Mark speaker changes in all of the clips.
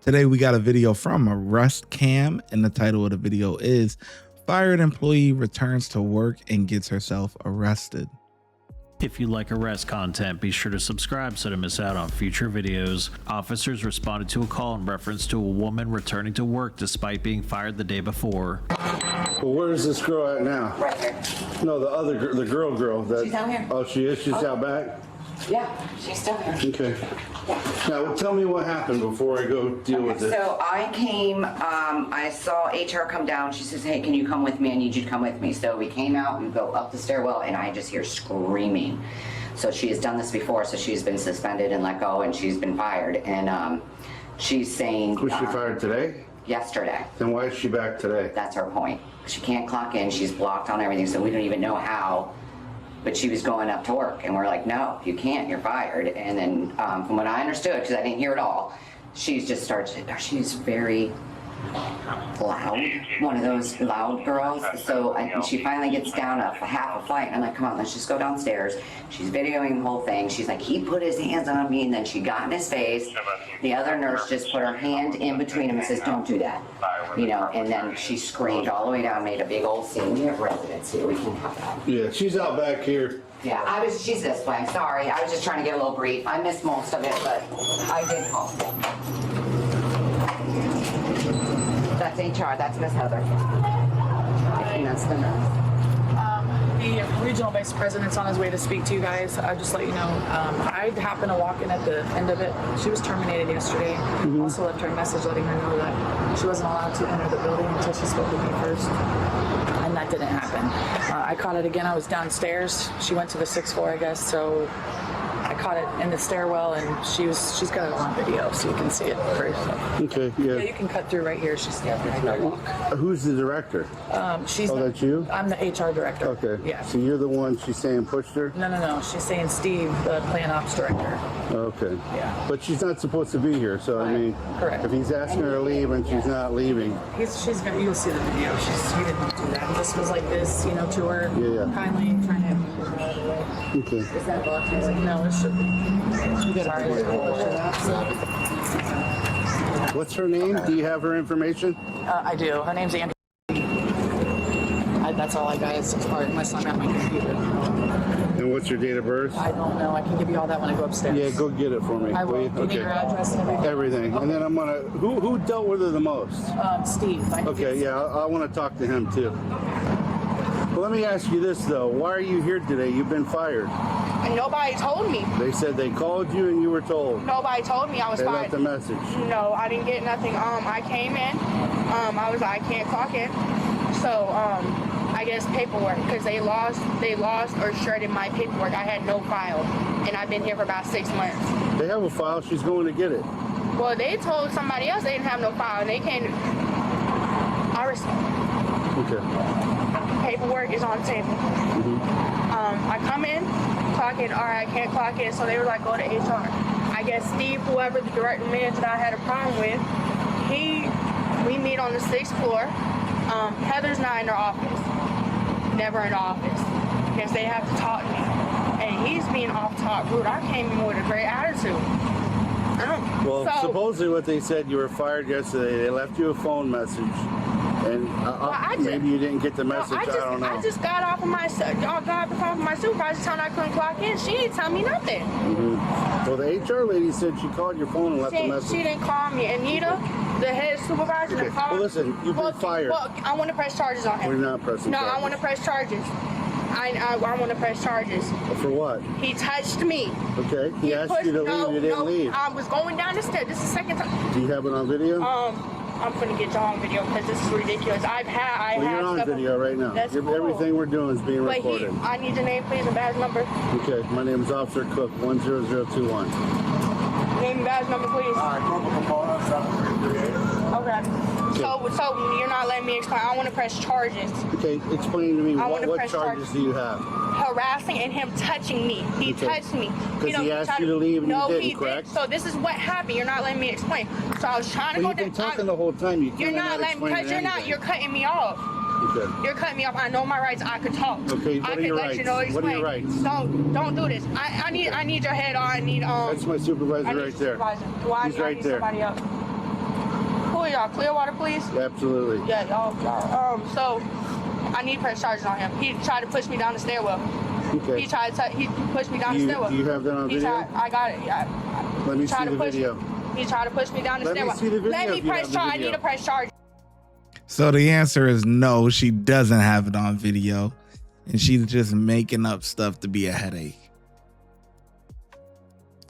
Speaker 1: Today we got a video from Arrest Cam, and the title of the video is Fired Employee Returns to Work and Gets Herself Arrested.
Speaker 2: If you like arrest content, be sure to subscribe so to miss out on future videos. Officers responded to a call in reference to a woman returning to work despite being fired the day before.
Speaker 3: Well, where's this girl at now?
Speaker 4: Right here.
Speaker 3: No, the other girl, the girl. That,
Speaker 4: She's down here.
Speaker 3: Oh, she is? She's out back?
Speaker 4: Yeah, she's still here.
Speaker 3: Okay.
Speaker 4: Yeah.
Speaker 3: Now, tell me what happened before I go deal with it.
Speaker 4: So I came, I saw HR come down. She says, hey, can you come with me? I need you to come with me. So we came out, we go up the stairwell, and I just hear screaming. So she has done this before, so she's been suspended and let go, and she's been fired. And she's saying...
Speaker 3: Was she fired today?
Speaker 4: Yesterday.
Speaker 3: Then why is she back today?
Speaker 4: That's her point. She can't clock in. She's blocked on everything, so we don't even know how. But she was going up to work, and we're like, no, you can't, you're fired. And then from what I understood, because I didn't hear it all, she's very loud, one of those loud girls. So she finally gets down a half a flight, and I'm like, come on, let's just go downstairs. She's videoing the whole thing. She's like, he put his hands on me, and then she got in his face. The other nurse just put her hand in between him and says, don't do that. You know, and then she screamed all the way down, made a big old scene. We have residents here, we can have that.
Speaker 3: Yeah, she's out back here.
Speaker 4: Yeah, she's this way, sorry. I was just trying to get a little brief. I missed most of it, but I did call. That's HR, that's Miss Heather. And that's the nurse.
Speaker 5: The regional vice president's on his way to speak to you guys. I'll just let you know. I happened to walk in at the end of it. She was terminated yesterday. Also left her a message letting her know that she wasn't allowed to enter the building until she spoke with me first. And that didn't happen. I caught it again. I was downstairs. She went to the 6th floor, I guess, so I caught it in the stairwell, and she's got it on video, so you can see it for yourself.
Speaker 3: Okay, yeah.
Speaker 5: Yeah, you can cut through right here. She's standing right there.
Speaker 3: Who's the director?
Speaker 5: She's
Speaker 3: that's you?
Speaker 5: I'm the HR director.
Speaker 3: Okay.
Speaker 5: Yeah.
Speaker 3: So you're the one she's saying pushed her?
Speaker 5: No. She's saying Steve, the plant ops director.
Speaker 3: Okay.
Speaker 5: Yeah.
Speaker 3: But she's not supposed to be here, so I mean,
Speaker 5: Correct.
Speaker 3: if he's asking her to leave and she's not leaving.
Speaker 5: She's gonna. You'll see the video. He didn't do that. This was like this, to her.
Speaker 3: Yeah.
Speaker 5: Kindly trying to.
Speaker 3: Okay.
Speaker 5: Is that blocked? He's like, no, it should be. Sorry.
Speaker 3: What's her name? Do you have her information?
Speaker 5: I do. Her name's Andrew. That's all I got. It's part unless I'm at my computer.
Speaker 3: And what's your date of birth?
Speaker 5: I don't know. I can give you all that when I go upstairs.
Speaker 3: Yeah, go get it for me.
Speaker 5: I will. Do you need your address and everything?
Speaker 3: Everything. Okay. And then I'm gonna. Who dealt with her the most?
Speaker 5: Steve.
Speaker 3: Okay. Yeah, I want to talk to him too. Well, let me ask you this though. Why are you here today? You've been fired.
Speaker 6: And nobody told me.
Speaker 3: They said they called you and you were told.
Speaker 6: Nobody told me I was fired.
Speaker 3: They left a message.
Speaker 6: No, I didn't get nothing. I came in. I was like, I can't clock in. So I guess paperwork, because they lost or shredded my paperwork. I had no file, and I've been here for about 6 months.
Speaker 3: They have a file. She's going to get it.
Speaker 6: Well, they told somebody else they didn't have no file, and they came.
Speaker 3: Okay.
Speaker 6: Paperwork is on the table. I come in, clock in. All right, I can't clock in, so they were like, go to HR. I guess Steve, whoever the director manager that I had a problem with, we meet on the 6th floor. Heather's not in her office. Never in the office. Because they have to talk to me. And he's being off-top rude. I came in with a great attitude.
Speaker 3: Well, supposedly what they said, you were fired yesterday. They left you a phone message. And maybe you didn't get the message. I don't know.
Speaker 6: I just got off of my supervisor telling I couldn't clock in. She didn't tell me nothing.
Speaker 3: Well, the HR lady said she called your phone and left a message.
Speaker 6: She didn't call me. Anita, the head supervisor, didn't call me.
Speaker 3: Well, listen, you've been fired.
Speaker 6: Well, I want to press charges on him.
Speaker 3: We're not pressing charges.
Speaker 6: No, I want to press charges. I want to press charges.
Speaker 3: For what?
Speaker 6: He touched me.
Speaker 3: Okay. He asked you to leave. You didn't leave.
Speaker 6: I was going down the stairs. This is the second time.
Speaker 3: Do you have it on video?
Speaker 6: I'm gonna get you on video because this is ridiculous.
Speaker 3: You're on video right now.
Speaker 6: That's cool.
Speaker 3: Everything we're doing is being recorded.
Speaker 6: I need your name, please, and badge number.
Speaker 3: Okay. My name is Officer Cook, 10021.
Speaker 6: Name and badge number, please. Okay. So you're not letting me explain. I want to press charges.
Speaker 3: Okay. Explain to me what
Speaker 6: charges
Speaker 3: do you have?
Speaker 6: Harassing and him touching me. He touched me.
Speaker 3: Because he asked you to leave and you didn't, correct?
Speaker 6: So this is what happened. You're not letting me explain. So I was trying to go down.
Speaker 3: You've been talking the whole time.
Speaker 6: You're not letting me, because you're cutting me off.
Speaker 3: Okay.
Speaker 6: You're cutting me off. I know my rights. I could talk.
Speaker 3: Okay, what are your rights? What are your rights?
Speaker 6: Don't do this. I need your head on. I need
Speaker 3: That's my supervisor right there.
Speaker 6: Well,
Speaker 3: He's right there.
Speaker 6: Somebody else. What y'all, Clearwater Police?
Speaker 3: Absolutely.
Speaker 6: Yeah, y'all. So I need press charges on him. He tried to push me down the stairwell.
Speaker 3: Okay.
Speaker 6: He pushed me down the stairwell.
Speaker 3: Do you have that on video?
Speaker 6: I got it. Yeah.
Speaker 3: Let me see the video.
Speaker 6: He tried to push me down the stairwell.
Speaker 3: Let me see the video.
Speaker 6: Let me press charge. I need a press charge.
Speaker 1: So the answer is no, she doesn't have it on video. And she's just making up stuff to be a headache.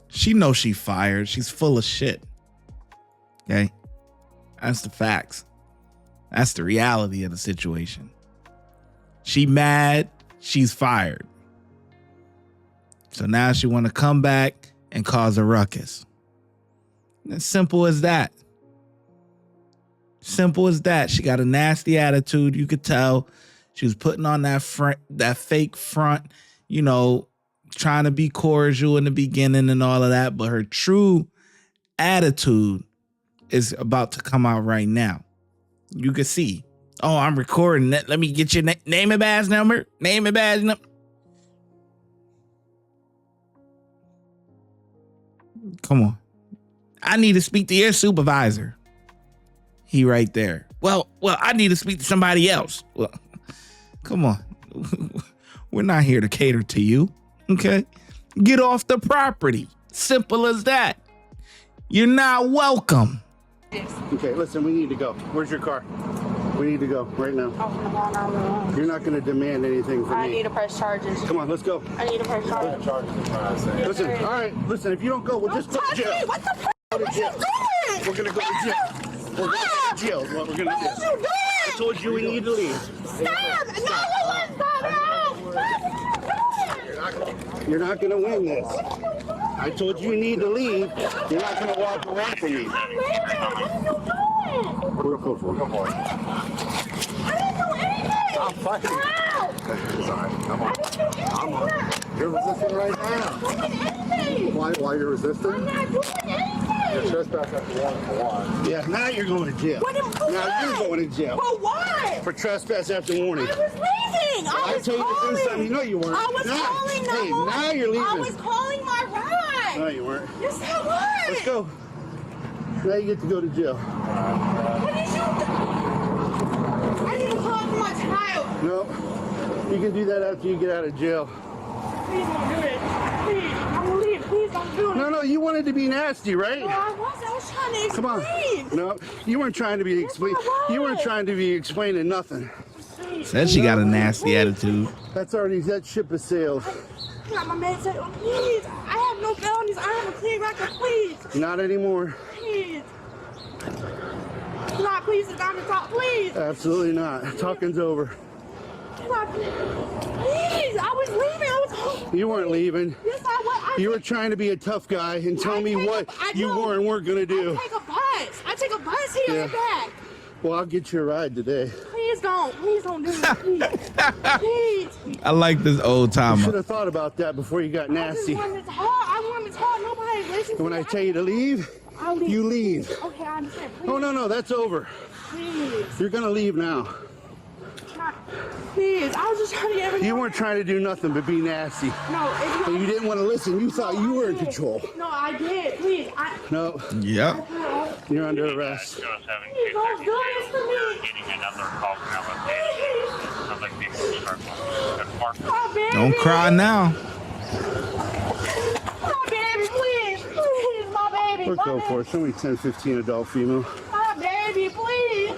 Speaker 1: She knows she fired. She's full of shit. Okay? That's the facts. That's the reality of the situation. She mad. She's fired. So now she want to come back and cause a ruckus. As simple as that. Simple as that. She got a nasty attitude. You could tell she was putting on that fake front, you know, trying to be cordial in the beginning and all of that. But her true attitude is about to come out right now. You can see. Oh, I'm recording that. Let me get your name and badge number. Name and badge number. Come on. I need to speak to your supervisor. He right there. Well, I need to speak to somebody else. Well, come on. We're not here to cater to you. Okay? Get off the property. Simple as that. You're not welcome.
Speaker 3: Okay, listen, we need to go. Where's your car? We need to go right now. You're not going to demand anything from me.
Speaker 6: I need to press charges.
Speaker 3: Come on, let's go.
Speaker 6: I need to press charges.
Speaker 3: Listen, all right, listen, if you don't go, we'll just go to jail.
Speaker 6: What the fuck are you doing?
Speaker 3: We're going to go to jail. We're going to jail is what we're going to do.
Speaker 6: What are you doing?
Speaker 3: I told you we need to leave.
Speaker 6: Stop! No,
Speaker 3: You're not going to win this. I told you need to leave. You're not going to walk away from me.
Speaker 6: what are you doing?
Speaker 3: We're go for it.
Speaker 6: I didn't do anything!
Speaker 3: I'm fighting. Sorry, I'm on. You're resisting right now. Why you're resisting?
Speaker 6: I'm not doing anything!
Speaker 3: You're trespassing after warning. Yeah, now you're going to jail. Now you're going to jail.
Speaker 6: For what?
Speaker 3: For trespass after warning.
Speaker 6: I was leaving. I
Speaker 3: told you to do something. You know you weren't.
Speaker 6: I was calling them.
Speaker 3: Hey, now you're leaving.
Speaker 6: I was calling my ride.
Speaker 3: No, you weren't.
Speaker 6: Yes, I was.
Speaker 3: Let's go. Now you get to go to jail.
Speaker 6: What did you do? I need to call for my child.
Speaker 3: No, you can do that after you get out of jail.
Speaker 6: Please don't do it. Please, I'm gonna leave. Please don't do it.
Speaker 3: No, you wanted to be nasty, right?
Speaker 6: No, I was trying to
Speaker 3: Come
Speaker 6: explain.
Speaker 3: on. No, you weren't trying to be explaining. You weren't trying to be explaining nothing.
Speaker 1: Said she got a nasty attitude.
Speaker 3: That ship has sailed.
Speaker 6: My man said, oh, please. I have no felonies. I have a clean record. Please.
Speaker 3: Not anymore.
Speaker 6: Please. Not please. It's not to talk. Please.
Speaker 3: Absolutely not. Talking's over.
Speaker 6: Please. I was leaving. I was home.
Speaker 3: You weren't leaving.
Speaker 6: Yes, I was.
Speaker 3: You were trying to be a tough guy and tell me what you weren't going to do.
Speaker 6: I take a bus. I take a bus here and back.
Speaker 3: Well, I'll get you a ride today.
Speaker 6: Please don't. Please don't do it. Please. Please.
Speaker 1: I like this old
Speaker 3: You should
Speaker 1: timer.
Speaker 3: have thought about that before you got nasty.
Speaker 6: I wanted to talk. Nobody listens.
Speaker 3: When I tell you to leave,
Speaker 6: I'll leave.
Speaker 3: you leave.
Speaker 6: Okay, I understand. Please.
Speaker 3: Oh, no, that's over.
Speaker 6: Please.
Speaker 3: You're going to leave now.
Speaker 6: Please. I was just trying to get everything.
Speaker 3: You weren't trying to do nothing but be nasty.
Speaker 6: No, it's
Speaker 3: And you didn't want to listen. You thought you were in control.
Speaker 6: No, I did. Please.
Speaker 3: No,
Speaker 1: Yep.
Speaker 3: you're under arrest.
Speaker 6: Please don't do this to me.
Speaker 7: Getting another call from that location. Sounds like people are circling.
Speaker 6: My baby.
Speaker 1: Don't cry now.
Speaker 6: My baby, please. Please, my baby.
Speaker 3: Let's go for it. Show me 10, 15 adult female.
Speaker 6: My baby, please.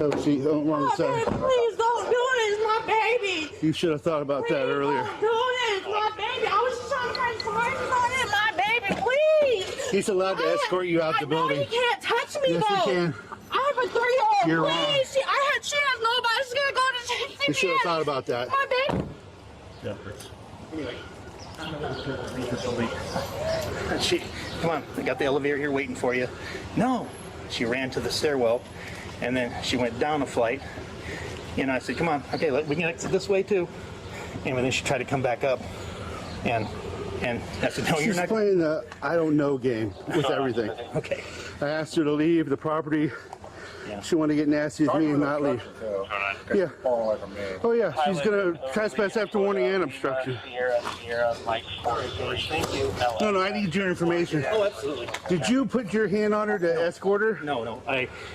Speaker 3: Oh, she, oh, wrong
Speaker 6: My
Speaker 3: side.
Speaker 6: baby, please don't do this, my baby.
Speaker 3: You should have thought about that earlier.
Speaker 6: Don't do this, my baby. I was just trying to press charges on it, my baby, please.
Speaker 3: He's allowed to escort you out the building.
Speaker 6: He can't touch me,
Speaker 3: Yes,
Speaker 6: though.
Speaker 3: he can.
Speaker 6: I have a 3-year-old.
Speaker 3: You're
Speaker 6: please.
Speaker 3: wrong.
Speaker 6: She has nobody. She's gonna go to
Speaker 3: You should have thought about that.
Speaker 6: My baby.
Speaker 8: She, come on, I got the elevator here waiting for you. No, she ran to the stairwell, and then she went down a flight. And I said, come on, okay, we can exit this way too. And then she tried to come back up, and I said, no, you're
Speaker 3: She's
Speaker 8: not.
Speaker 3: playing the I don't know game with everything.
Speaker 8: Okay.
Speaker 3: I asked her to leave the property. She wanted to get nasty with me and not leave. Yeah. Oh yeah, she's gonna trespass after warning and obstruction. No, I need your information.
Speaker 8: Oh, absolutely.
Speaker 3: Did you put your hand on her to escort her?
Speaker 8: No.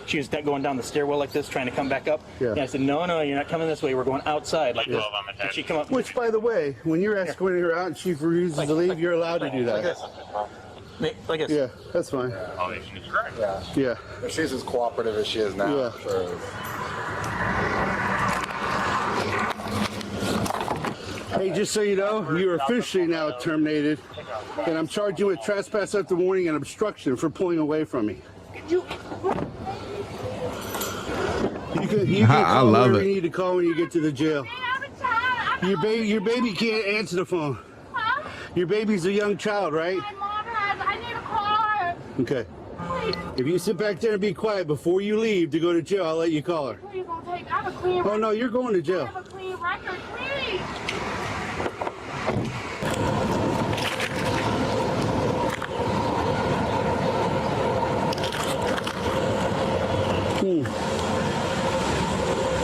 Speaker 8: She was going down the stairwell like this, trying to come back up.
Speaker 3: Yeah.
Speaker 8: And I said, no, you're not coming this way. We're going outside like this. And she come up.
Speaker 3: Which, by the way, when you're escorting her out and she refuses to leave, you're allowed to do that.
Speaker 8: Like this.
Speaker 3: Yeah, that's fine. Yeah.
Speaker 9: If she's as cooperative as she is now,
Speaker 3: Yeah.
Speaker 9: sure.
Speaker 3: Hey, just so you know, you're officially now terminated, and I'm charging you with trespass after warning and obstruction for pulling away from me. You can
Speaker 1: I
Speaker 3: call
Speaker 1: love
Speaker 3: whoever
Speaker 1: it.
Speaker 3: you need to call when you get to the jail. Your baby can't answer the phone. Your baby's a young child, right?
Speaker 6: My mom has. I need a car.
Speaker 3: Okay.
Speaker 6: Please,
Speaker 3: If you sit back there and be quiet before you leave to go to jail, I'll let you call her.
Speaker 6: please don't take. I have a clean.
Speaker 3: Oh no, you're going to
Speaker 6: I
Speaker 3: jail.
Speaker 6: have a clean record. Please.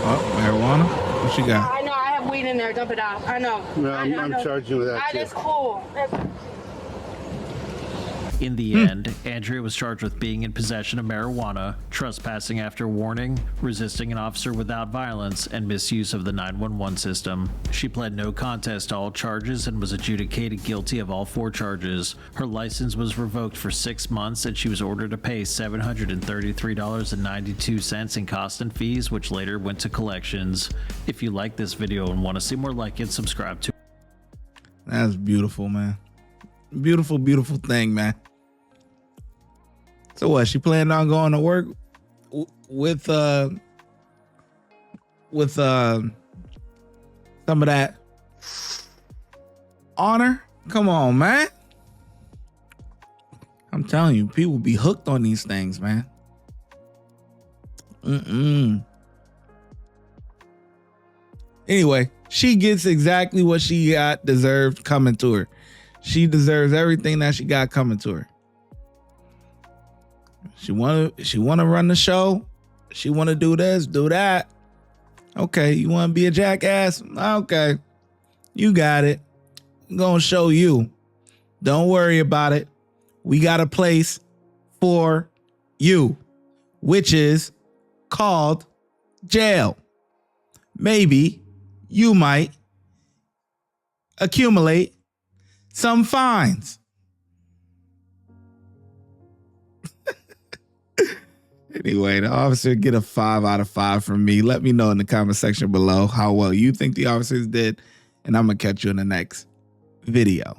Speaker 1: Oh, marijuana? What she got?
Speaker 6: I know. I have weed in there. Dump it out. I know.
Speaker 3: No,
Speaker 6: I
Speaker 3: I'm
Speaker 6: know.
Speaker 3: charging you with that too.
Speaker 6: That's cool.
Speaker 2: In the end, Andrea was charged with being in possession of marijuana, trespassing after warning, resisting an officer without violence, and misuse of the 911 system. She pled no contest to all charges and was adjudicated guilty of all 4 charges. Her license was revoked for 6 months, and she was ordered to pay $733.92 in costs and fees, which later went to collections. If you like this video and want to see more like it, subscribe to.
Speaker 1: That's beautiful, man. Beautiful, beautiful thing, man. So what? She planned on going to work with some of that honor? Come on, man. I'm telling you, people be hooked on these things, man. Anyway, she gets exactly what she got deserved coming to her. She deserves everything that she got coming to her. She wanna run the show. She wanna do this, do that. Okay, you wanna be a jackass? Okay, you got it. I'm gonna show you. Don't worry about it. We got a place for you, which is called jail. Maybe you might accumulate some fines. Anyway, the officer get a 5 out of 5 from me. Let me know in the comment section below how well you think the officers did, and I'm gonna catch you in the next video.